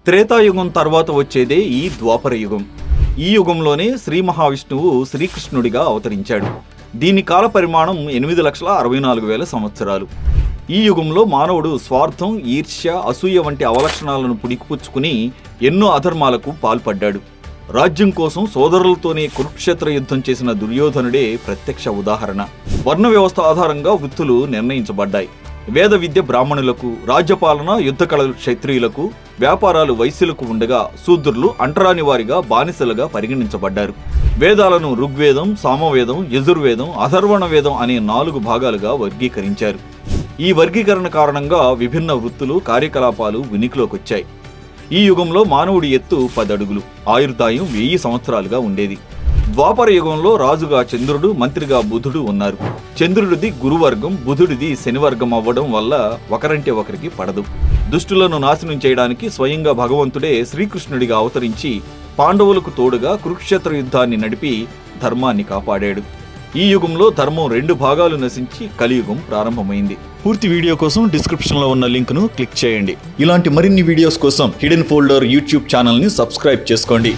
త్రేతాయుగం తర్వాత వచ్చేదే ఈ ద్వాపర యుగం. ఈ యుగంలోనే శ్రీ మహావిష్ణువు శ్రీకృష్ణుడిగా అవతరించాడు. దీని కాల పరిమాణం 8,64,000 సంవత్సరాలు. ఈ యుగంలో మానవుడు స్వార్థం, ఈర్ష్య, అసూయ వంటి అవలక్షణాలను పుణికిపుచ్చుకుని ఎన్నో అధర్మాలకు పాల్పడ్డాడు. రాజ్యం కోసం సోదరులతోనే కురుక్షేత్ర యుద్ధం చేసిన దుర్యోధనుడే ప్రత్యక్ష ఉదాహరణ. వర్ణ వ్యవస్థ ఆధారంగా వృత్తులు నిర్ణయించబడ్డాయి. వేద విద్య బ్రాహ్మణులకు, రాజ్యపాలన యుద్ధ కళలు క్షత్రియులకు, వ్యాపారాలు వైశ్యులకు ఉండగా శూద్రులు అంటరాని వారిగా బానిసలుగా పరిగణించబడ్డారు. వేదాలను ఋగ్వేదం, సామవేదం, యజుర్వేదం, అథర్వణ వేదం అనే 4 భాగాలుగా వర్గీకరించారు. ఈ వర్గీకరణ కారణంగా విభిన్న వృత్తులు, కార్యకలాపాలు ఉనికిలోకొచ్చాయి. ఈ యుగంలో మానవుడి ఎత్తు 10 అడుగులు, ఆయుర్దాయం 1000 సంవత్సరాలుగా ఉండేది. ద్వాపర యుగంలో రాజుగా చంద్రుడు, మంత్రిగా బుధుడు ఉన్నారు. చంద్రుడిది గురువర్గం, బుధుడిది శనివర్గం అవ్వడం వల్ల ఒకరంటే ఒకరికి పడదు. దుష్టులను నాశనం చేయడానికి స్వయంగా భగవంతుడే శ్రీకృష్ణుడిగా అవతరించి పాండవులకు తోడుగా కురుక్షేత్ర యుద్ధాన్ని నడిపి ధర్మాన్ని కాపాడాడు. ఈ యుగంలో ధర్మం 2 భాగాలు నశించి కలియుగం ప్రారంభమైంది. పూర్తి వీడియో కోసం డిస్క్రిప్షన్లో ఉన్న లింక్ను క్లిక్ చేయండి. ఇలాంటి మరిన్ని వీడియోస్ కోసం హిడెన్ ఫోల్డర్ యూట్యూబ్ ఛానల్ని సబ్స్క్రైబ్ చేసుకోండి.